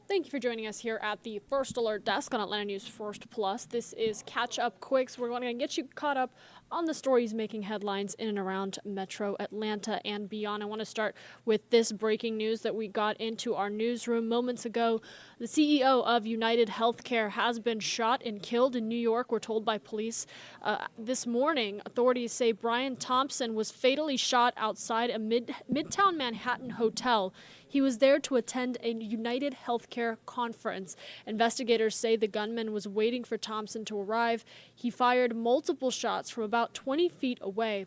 Thank you for joining us here at the First Alert Desk on Atlanta News First Plus. This is Catch Up Quick, so we're going to get you caught up on the stories making headlines in and around Metro Atlanta and beyond. I want to start with this breaking news that we got into our newsroom moments ago. The CEO of United Healthcare has been shot and killed in New York, we're told by police. This morning, authorities say Brian Thompson was fatally shot outside a Midtown Manhattan hotel. He was there to attend a United Healthcare conference. Investigators say the gunman was waiting for Thompson to arrive. He fired multiple shots from about 20 feet away.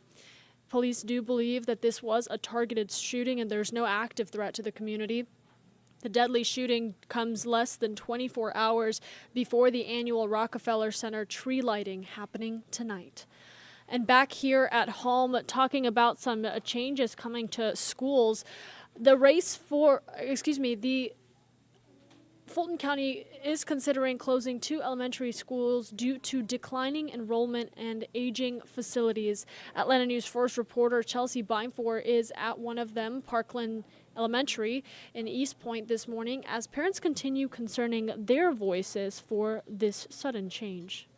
Police do believe that this was a targeted shooting and there's no active threat to the community. The deadly shooting comes less than 24 hours before the annual Rockefeller Center tree lighting happening tonight. And back here at home, talking about some changes coming to schools. The Fulton County is considering closing 2 elementary schools due to declining enrollment and aging facilities. Atlanta News First reporter Chelsea Beinfor is at one of them, Parkland Elementary in East Point, this morning as parents continue concerning their voices for this sudden change.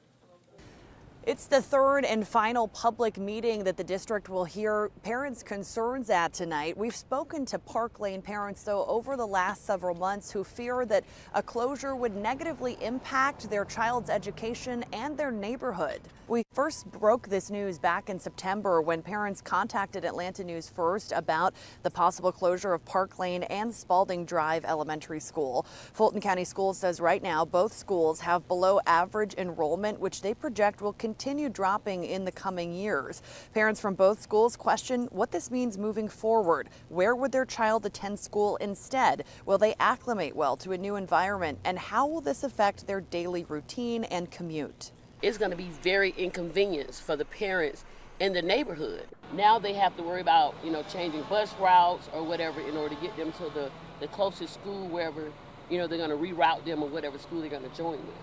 It's the third and final public meeting that the district will hear parents' concerns at tonight. We've spoken to Park Lane parents, though, over the last several months who fear that a closure would negatively impact their child's education and their neighborhood. We first broke this news back in September when parents contacted Atlanta News First about the possible closure of Park Lane and Spalding Drive Elementary School. Fulton County Schools says right now both schools have below average enrollment, which they project will continue dropping in the coming years. Parents from both schools question what this means moving forward. Where would their child attend school instead? Will they acclimate well to a new environment? And how will this affect their daily routine and commute? It's going to be very inconvenient for the parents in the neighborhood. Now they have to worry about, changing bus routes or whatever in order to get them to the closest school, wherever, they're going to reroute them or whatever school they're going to join with.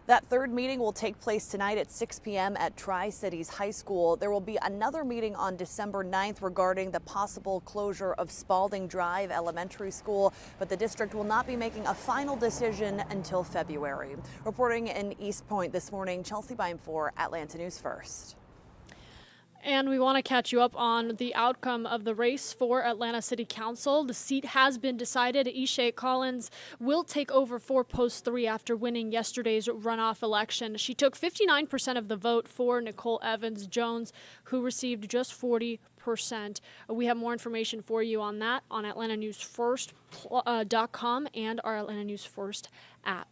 That third meeting will take place tonight at 6 p.m. at Tri-Cities High School. There will be another meeting on December 9th regarding the possible closure of Spalding Drive Elementary School, but the district will not be making a final decision until February. Reporting in East Point this morning, Chelsea Beinfor, Atlanta News First. And we want to catch you up on the outcome of the race for Atlanta City Council. The seat has been decided. Ishay Collins will take over for Post 3 after winning yesterday's runoff election. She took 59% of the vote for Nicole Evans Jones, who received just 40%. We have more information for you on that on AtlantaNewsFirst.com and our Atlanta News First app.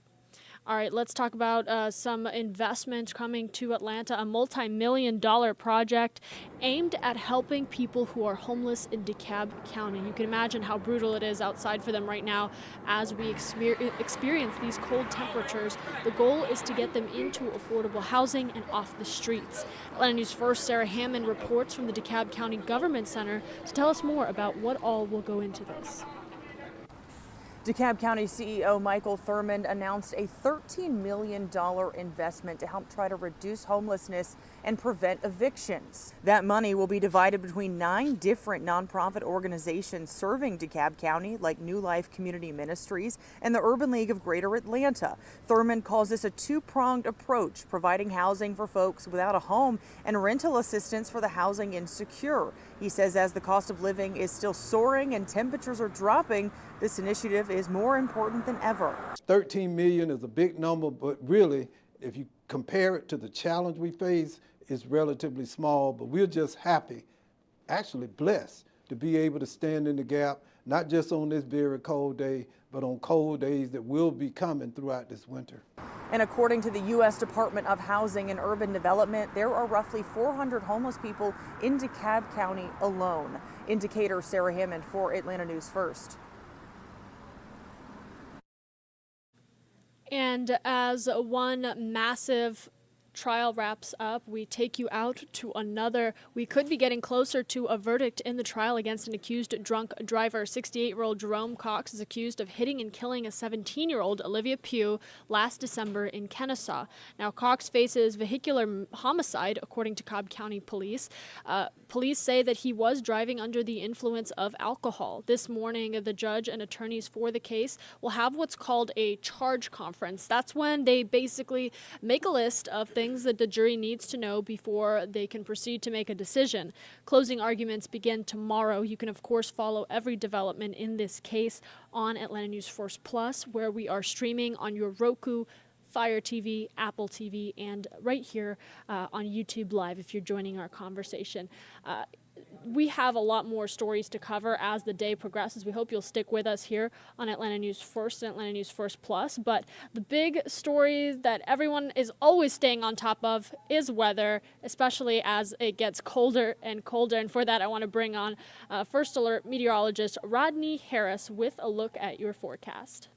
All right, let's talk about some investment coming to Atlanta, a multi-million-dollar project aimed at helping people who are homeless in DeKalb County. You can imagine how brutal it is outside for them right now as we experience these cold temperatures. The goal is to get them into affordable housing and off the streets. Atlanta News First Sarah Hammond reports from the DeKalb County Government Center to tell us more about what all will go into this. DeKalb County CEO Michael Thurmond announced a $13 million investment to help try to reduce homelessness and prevent evictions. That money will be divided between 9 different nonprofit organizations serving DeKalb County, like New Life Community Ministries and the Urban League of Greater Atlanta. Thurmond calls this a two-pronged approach, providing housing for folks without a home and rental assistance for the housing insecure. He says as the cost of living is still soaring and temperatures are dropping, this initiative is more important than ever. 13 million is a big number, but really, if you compare it to the challenge we face, it's relatively small, but we're just happy, actually blessed, to be able to stand in the gap, not just on this very cold day, but on cold days that will be coming throughout this winter. And according to the U.S. Department of Housing and Urban Development, there are roughly 400 homeless people in DeKalb County alone. Indicator Sarah Hammond for Atlanta News First. And as one massive trial wraps up, we take you out to another. We could be getting closer to a verdict in the trial against an accused drunk driver. 68-year-old Jerome Cox is accused of hitting and killing a 17-year-old Olivia Pugh last December in Kennesaw. Now, Cox faces vehicular homicide, according to Cobb County Police. Police say that he was driving under the influence of alcohol. This morning, the judge and attorneys for the case will have what's called a charge conference. That's when they basically make a list of things that the jury needs to know before they can proceed to make a decision. Closing arguments begin tomorrow. You can, of course, follow every development in this case on Atlanta News First Plus, where we are streaming on your Roku, Fire TV, Apple TV, and right here on YouTube Live if you're joining our conversation. We have a lot more stories to cover as the day progresses. We hope you'll stick with us here on Atlanta News First and Atlanta News First Plus. But the big story that everyone is always staying on top of is weather, especially as it gets colder and colder. And for that, I want to bring on First Alert meteorologist Rodney Harris with a look at your forecast.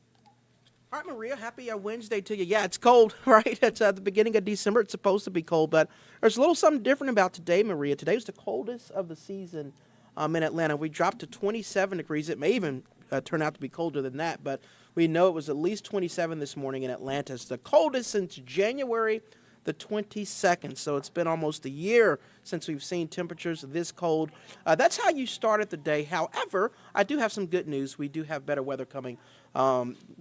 All right, Maria, happy Wednesday to you. Yeah, it's cold, right? It's the beginning of December. It's supposed to be cold, but there's a little something different about today, Maria. Today was the coldest of the season in Atlanta. We dropped to 27 degrees. It may even turn out to be colder than that, but we know it was at least 27 this morning in Atlanta. It's the coldest since January the 22nd, so it's been almost a year since we've seen temperatures this cold. That's how you started the day. However, I do have some good news. We do have better weather coming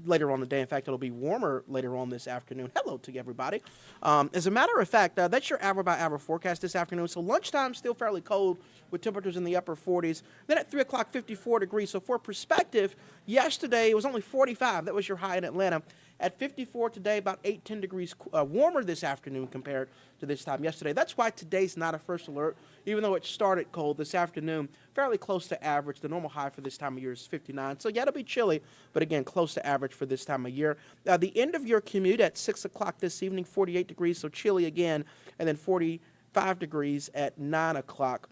later on the day. In fact, it'll be warmer later on this afternoon. Hello to everybody. As a matter of fact, that's your hour-by-hour forecast this afternoon. So lunchtime still fairly cold with temperatures in the upper 40s. Then at 3 o'clock, 54 degrees. So for perspective, yesterday it was only 45. That was your high in Atlanta. At 54 today, about 8-10 degrees warmer this afternoon compared to this time yesterday. That's why today's not a first alert, even though it started cold this afternoon, fairly close to average. The normal high for this time of year is 59. So, yeah, it'll be chilly, but again, close to average for this time of year. The end of your commute at 6 o'clock this evening, 48 degrees, so chilly again, and then 45 degrees at 9 o'clock.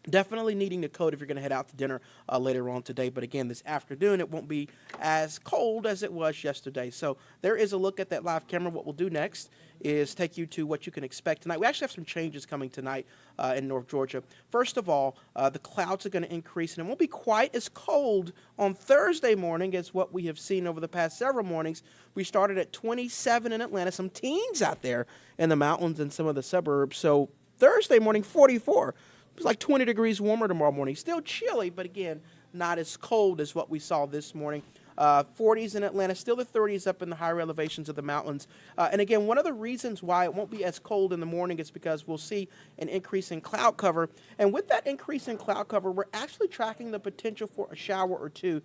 Definitely needing the coat if you're going to head out to dinner later on today. But again, this afternoon, it won't be as cold as it was yesterday. So there is a look at that live camera. What we'll do next is take you to what you can expect tonight. We actually have some changes coming tonight in North Georgia. First of all, the clouds are going to increase, and it won't be quite as cold on Thursday morning as what we have seen over the past several mornings. We started at 27 in Atlanta, some teens out there in the mountains and some of the suburbs. So Thursday morning, 44. It's like 20 degrees warmer tomorrow morning. Still chilly, but again, not as cold as what we saw this morning. 40s in Atlanta, still the 30s up in the higher elevations of the mountains. And again, one of the reasons why it won't be as cold in the morning is because we'll see an increase in cloud cover. And with that increase in cloud cover, we're actually tracking the potential for a shower or two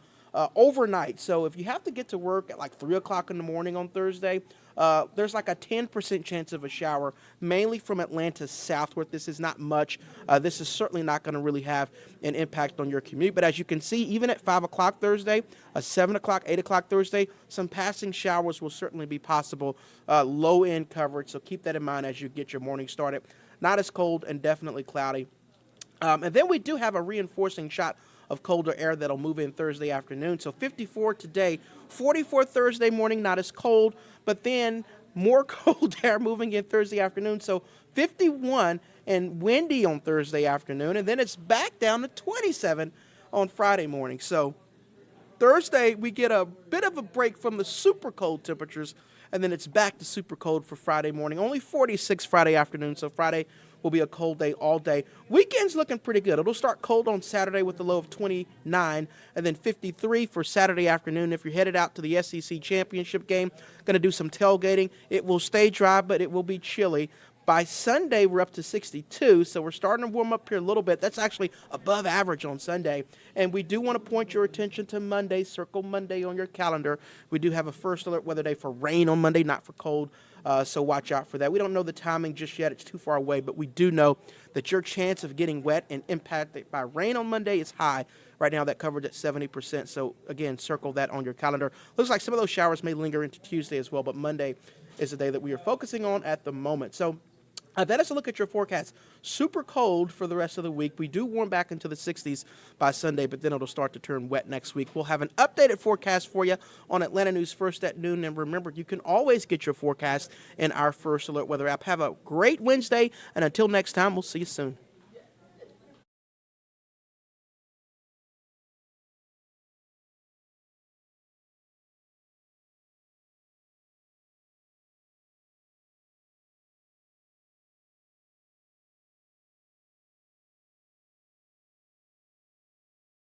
overnight. So if you have to get to work at like 3 o'clock in the morning on Thursday, there's like a 10% chance of a shower, mainly from Atlanta southward. This is not much. This is certainly not going to really have an impact on your commute. But as you can see, even at 5 o'clock Thursday, 7 o'clock, 8 o'clock Thursday, some passing showers will certainly be possible. Low-end coverage, so keep that in mind as you get your morning started. Not as cold and definitely cloudy. And then we do have a reinforcing shot of colder air that'll move in Thursday afternoon. So 54 today, 44 Thursday morning, not as cold, but then more cold air moving in Thursday afternoon. So 51 and windy on Thursday afternoon, and then it's back down to 27 on Friday morning. So Thursday, we get a bit of a break from the super cold temperatures, and then it's back to super cold for Friday morning. Only 46 Friday afternoon, so Friday will be a cold day all day. Weekend's looking pretty good. It'll start cold on Saturday with a low of 29 and then 53 for Saturday afternoon. If you're headed out to the SEC championship game, going to do some tailgating, it will stay dry, but it will be chilly. By Sunday, we're up to 62, so we're starting to warm up here a little bit. That's actually above average on Sunday. And we do want to point your attention to Monday. Circle Monday on your calendar. We do have a first alert weather day for rain on Monday, not for cold. So watch out for that. We don't know the timing just yet. It's too far away, but we do know that your chance of getting wet and impacted by rain on Monday is high. Right now, that covered at 70%. So, again, circle that on your calendar. Looks like some of those showers may linger into Tuesday as well, but Monday is the day that we are focusing on at the moment. So, That is a look at your forecast. Super cold for the rest of the week. We do warm back into the 60s by Sunday, but then it'll start to turn wet next week. We'll have an updated forecast for you on Atlanta News First at noon. And remember, you can always get your forecast in our First Alert Weather app. Have a great Wednesday, and until next time, we'll see you soon.